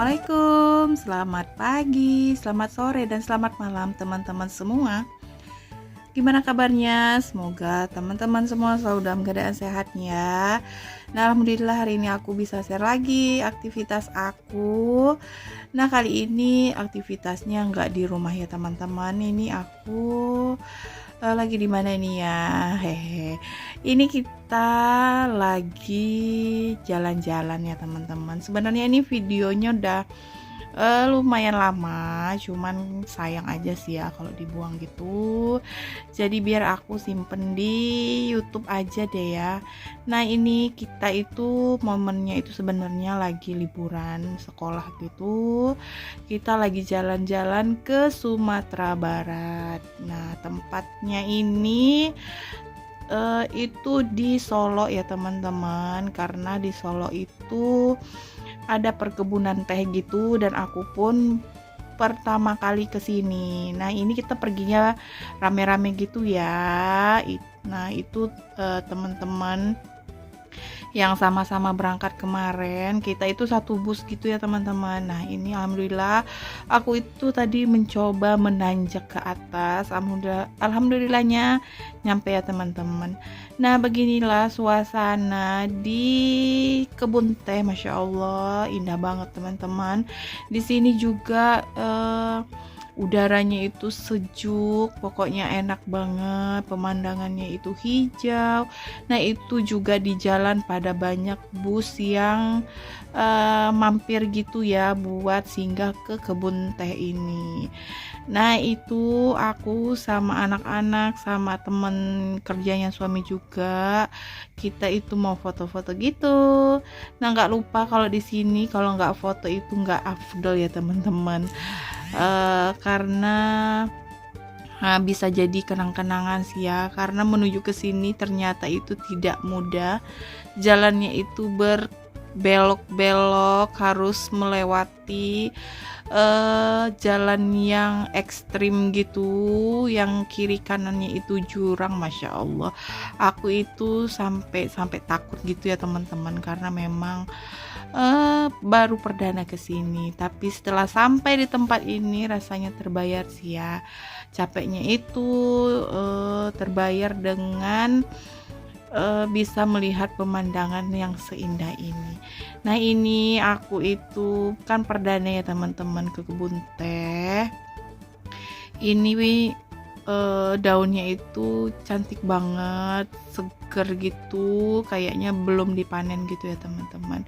Assalamualaikum, selamat pagi, selamat sore, dan selamat malam teman-teman semua. Gimana kabarnya? Semoga teman-teman semua selalu dalam keadaan sehat ya. Nah, alhamdulillah hari ini aku bisa share lagi aktivitas aku. Nah, kali ini aktivitasnya nggak di rumah ya teman-teman. Ini aku lagi di mana ini ya? Hehe. Ini kita lagi jalan-jalan ya teman-teman. Sebenarnya ini videonya udah lumayan lama, cuman sayang aja sih ya kalau dibuang gitu. Jadi biar aku simpen di YouTube aja deh ya. Nah, ini kita itu momennya itu sebenarnya lagi liburan sekolah gitu. Kita lagi jalan-jalan ke Sumatera Barat. Nah, tempatnya ini itu di Solo ya teman-teman, karena di Solo itu ada perkebunan teh gitu dan aku pun pertama kali ke sini. Nah, ini kita perginya rame-rame gitu ya. Nah, itu teman-teman yang sama-sama berangkat kemarin, kita itu satu bus gitu ya teman-teman. Nah, ini alhamdulillah aku itu tadi mencoba menanjak ke atas. Alhamdulillahnya nyampe ya teman-teman. Nah, beginilah suasana di kebun teh, masya Allah indah banget teman-teman. Di sini juga udaranya itu sejuk, pokoknya enak banget, pemandangannya itu hijau. Nah, itu juga di jalan pada banyak bus yang mampir gitu ya buat singgah ke kebun teh ini. Nah, itu aku sama anak-anak sama temen kerjanya suami juga, kita itu mau foto-foto gitu. Nah, nggak lupa kalau di sini kalau nggak foto itu nggak afdol ya teman-teman. Karena bisa jadi kenang-kenangan sih ya, karena menuju ke sini ternyata itu tidak mudah. Jalannya itu berbelok-belok, harus melewati jalan yang ekstrim gitu, yang kiri kanannya itu jurang, masya Allah. Aku itu sampai takut gitu ya teman-teman, karena memang baru perdana kesini, tapi setelah sampai di tempat ini rasanya terbayar sih ya. Capeknya itu terbayar dengan bisa melihat pemandangan yang seindah ini. Nah, ini aku itu kan perdana ya teman-teman ke kebun teh. Ini daunnya itu cantik banget, seger gitu, kayaknya belum dipanen gitu ya teman-teman.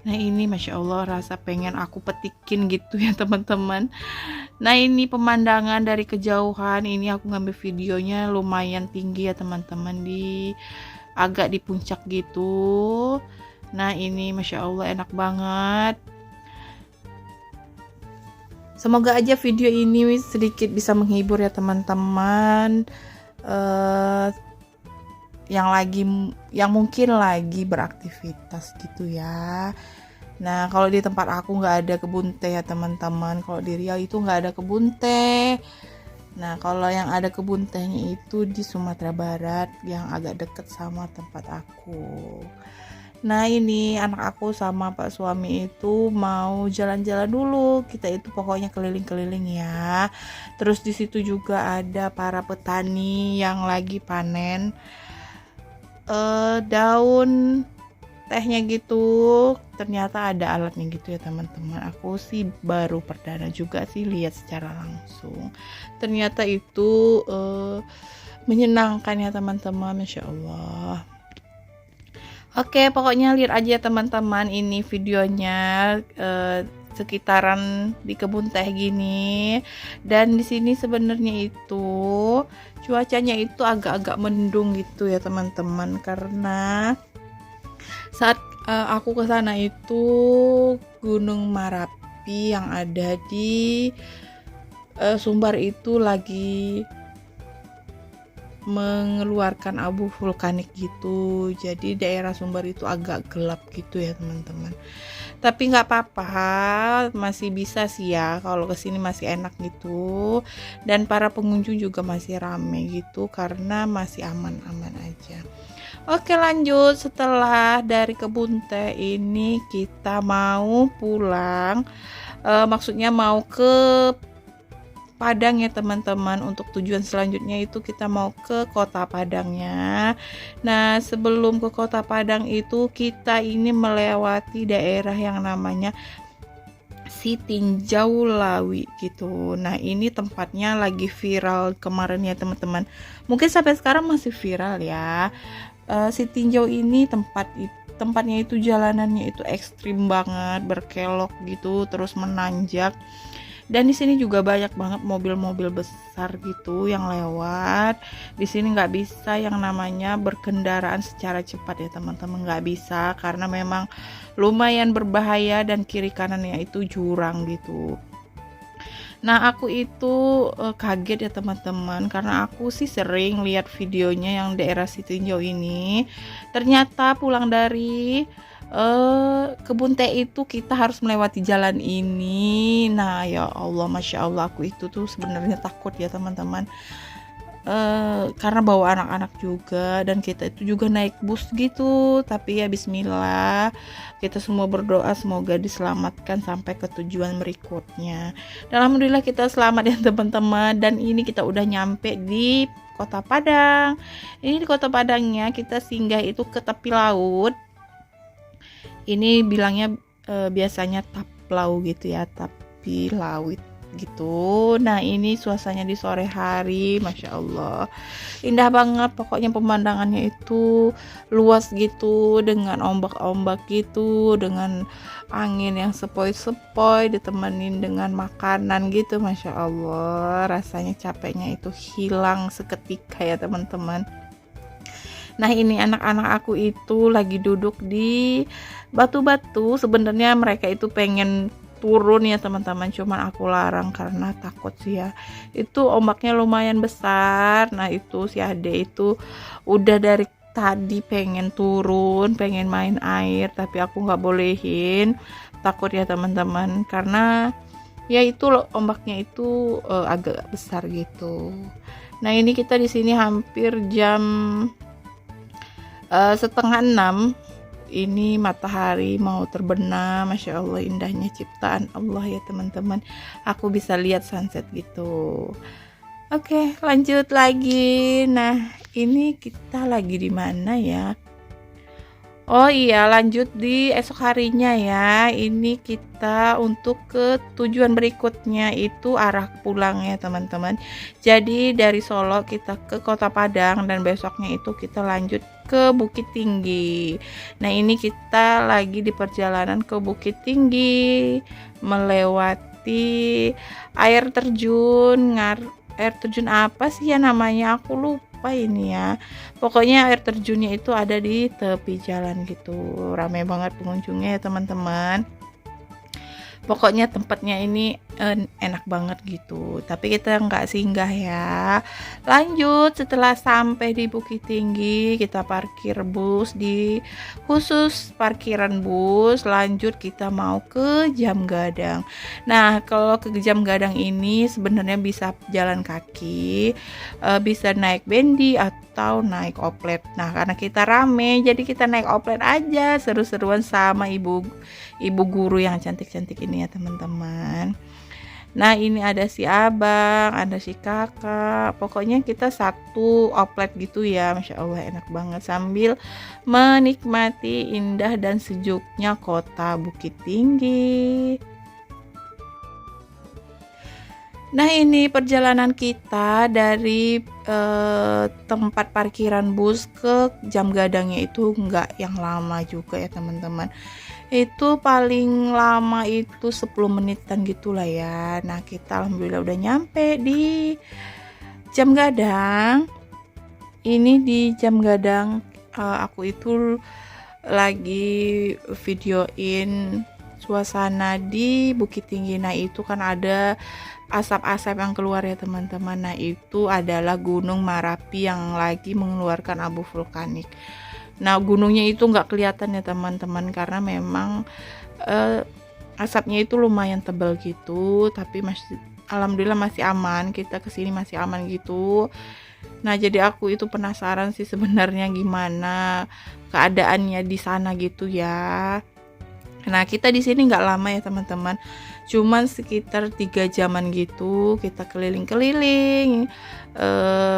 Nah, ini masya Allah rasa pengen aku petikin gitu ya teman-teman. Nah, ini pemandangan dari kejauhan, ini aku ngambil videonya lumayan tinggi ya teman-teman, agak di puncak gitu. Nah, ini masya Allah enak banget. Semoga aja video ini sedikit bisa menghibur ya teman-teman, yang mungkin lagi beraktivitas gitu ya. Nah, kalau di tempat aku nggak ada kebun teh ya teman-teman. Kalau di Riau itu nggak ada kebun teh. Nah, kalau yang ada kebun tehnya itu di Sumatera Barat, yang agak deket sama tempat aku. Nah, ini anak aku sama Pak suami itu mau jalan-jalan dulu. Kita itu pokoknya keliling-keliling ya. Terus di situ juga ada para petani yang lagi panen daun tehnya gitu. Ternyata ada alatnya gitu ya teman-teman. Aku sih baru perdana juga sih lihat secara langsung. Ternyata itu menyenangkan ya teman-teman, masya Allah. Oke, pokoknya lihat aja teman-teman ini videonya sekitaran di kebun teh gini. Dan di sini sebenarnya itu cuacanya itu agak-agak mendung gitu ya teman-teman, karena saat aku ke sana itu Gunung Merapi yang ada di Sumbar itu lagi mengeluarkan abu vulkanik gitu. Jadi daerah Sumber itu agak gelap gitu ya teman-teman. Tapi nggak apa-apa, masih bisa sih ya kalau kesini masih enak gitu. Dan para pengunjung juga masih rame gitu karena masih aman-aman aja. Oke, lanjut. Setelah dari kebun teh ini kita mau pulang. Maksudnya mau ke Padang ya teman-teman. Untuk tujuan selanjutnya itu kita mau ke Kota Padangnya. Nah, sebelum ke Kota Padang itu kita ini melewati daerah yang namanya Sitinjau Lawi gitu. Nah, ini tempatnya lagi viral kemarin ya teman-teman. Mungkin sampai sekarang masih viral ya. Sitinjau ini tempatnya itu jalanannya itu ekstrim banget, berkelok gitu, terus menanjak. Dan di sini juga banyak banget mobil-mobil besar gitu yang lewat. Di sini nggak bisa yang namanya berkendaraan secara cepat ya teman-teman, nggak bisa karena memang lumayan berbahaya dan kiri kanannya itu jurang gitu. Nah, aku itu kaget ya teman-teman karena aku sih sering lihat videonya yang daerah Sitinjau ini. Ternyata pulang dari kebun teh itu kita harus melewati jalan ini. Nah, ya Allah, masya Allah, aku itu tuh sebenarnya takut ya teman-teman. Karena bawa anak-anak juga dan kita itu juga naik bus gitu. Tapi ya bismillah, kita semua berdoa semoga diselamatkan sampai ke tujuan berikutnya. Dan alhamdulillah kita selamat ya teman-teman. Dan ini kita udah nyampe di Kota Padang. Ini di Kota Padangnya kita singgah itu ke tepi laut. Ini bilangnya biasanya taplau gitu ya, tapi laut gitu. Nah, ini suasananya di sore hari, masya Allah, indah banget. Pokoknya pemandangannya itu luas gitu, dengan ombak-ombak gitu, dengan angin yang sepoi-sepoi, ditemenin dengan makanan gitu, masya Allah. Rasanya capeknya itu hilang seketika ya teman-teman. Nah, ini anak-anak aku itu lagi duduk di batu-batu. Sebenarnya mereka itu pengen turun ya teman-teman, cuman aku larang karena takut sih ya. Itu ombaknya lumayan besar. Nah, itu si Ade itu udah dari tadi pengen turun, pengen main air, tapi aku nggak bolehin. Takut ya teman-teman, karena ya itu loh, ombaknya itu agak besar gitu. Nah, ini kita di sini hampir jam 5:30. Ini matahari mau terbenam, masya Allah, indahnya ciptaan Allah ya teman-teman. Aku bisa lihat sunset gitu. Oke, lanjut lagi. Nah, ini kita lagi di mana ya? Oh iya, lanjut di esok harinya ya. Ini kita untuk ke tujuan berikutnya itu arah pulang ya teman-teman. Jadi dari Solo kita ke Kota Padang dan besoknya itu kita lanjut ke Bukit Tinggi. Nah, ini kita lagi di perjalanan ke Bukit Tinggi, melewati air terjun. Air terjun apa sih ya namanya? Aku lupa ini ya. Pokoknya air terjunnya itu ada di tepi jalan gitu. Ramai banget pengunjungnya ya teman-teman. Pokoknya tempatnya ini enak banget gitu. Tapi kita nggak singgah ya. Lanjut, setelah sampai di Bukit Tinggi, kita parkir bus di khusus parkiran bus. Lanjut kita mau ke Jam Gadang. Nah, kalau ke Jam Gadang ini sebenarnya bisa jalan kaki, bisa naik bendi atau naik oplet. Nah, karena kita rame, jadi kita naik oplet aja, seru-seruan sama ibu guru yang cantik-cantik ini ya teman-teman. Nah, ini ada si abang, ada si kakak. Pokoknya kita satu oplet gitu ya, masya Allah, enak banget sambil menikmati indah dan sejuknya kota Bukit Tinggi. Nah, ini perjalanan kita dari tempat parkiran bus ke Jam Gadangnya itu nggak yang lama juga ya teman-teman. Itu paling lama itu 10 menitan gitulah ya. Nah, kita alhamdulillah udah nyampe di Jam Gadang. Ini di Jam Gadang aku itu lagi videoin suasana di Bukit Tinggi. Nah itu kan ada asap-asap yang keluar ya teman-teman. Nah itu adalah Gunung Merapi yang lagi mengeluarkan abu vulkanik. Nah gunungnya itu nggak kelihatan ya teman-teman, karena memang asapnya itu lumayan tebal gitu, tapi masih alhamdulillah masih aman, kita kesini masih aman gitu. Nah jadi aku itu penasaran sih sebenarnya gimana keadaannya di sana gitu ya. Nah kita di sini nggak lama ya teman-teman, cuman sekitar 3 jaman gitu. Kita keliling-keliling,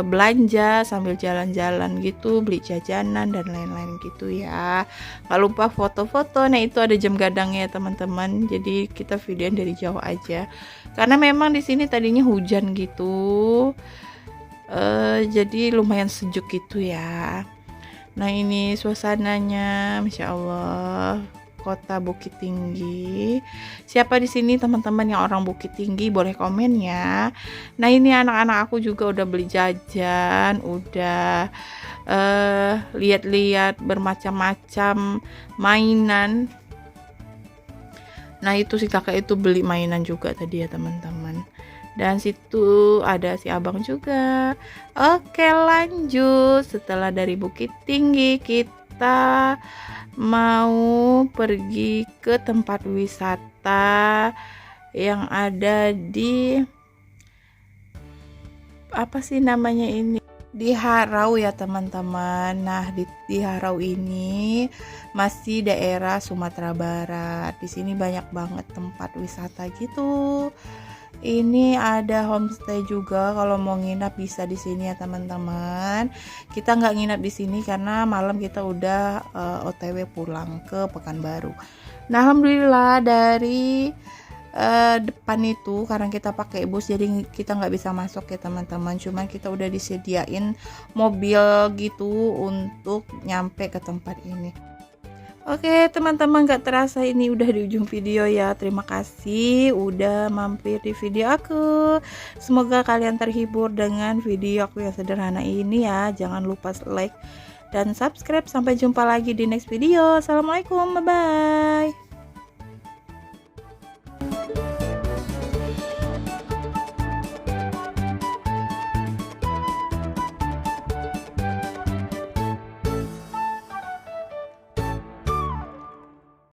belanja sambil jalan-jalan gitu, beli jajanan dan lain-lain gitu ya. Nggak lupa foto-foto. Nah itu ada jam gadangnya ya teman-teman, jadi kita videoin dari jauh aja. Karena memang di sini tadinya hujan gitu, jadi lumayan sejuk gitu ya. Nah ini suasananya, masya Allah. Kota Bukit Tinggi. Siapa di sini teman-teman yang orang Bukit Tinggi boleh komen ya. Nah ini anak-anak aku juga udah beli jajan, udah lihat-lihat bermacam-macam mainan. Nah itu si kakak itu beli mainan juga tadi ya teman-teman. Dan situ ada si abang juga. Oke lanjut, setelah dari Bukit Tinggi kita mau pergi ke tempat wisata yang ada di apa sih namanya ini, di Harau ya teman-teman. Nah di Harau ini masih daerah Sumatera Barat. Di sini banyak banget tempat wisata gitu. Ini ada homestay juga, kalau mau nginap bisa di sini ya teman-teman. Kita nggak nginap di sini karena malam kita udah OTW pulang ke Pekanbaru. Nah alhamdulillah dari depan itu karena kita pakai bus jadi kita nggak bisa masuk ya teman-teman. Cuman kita udah disediain mobil gitu untuk nyampe ke tempat ini. Oke teman-teman, gak terasa ini udah di ujung video ya. Terima kasih udah mampir di video aku. Semoga kalian terhibur dengan video aku yang sederhana ini ya. Jangan lupa like dan subscribe. Sampai jumpa lagi di next video. Assalamualaikum, bye bye.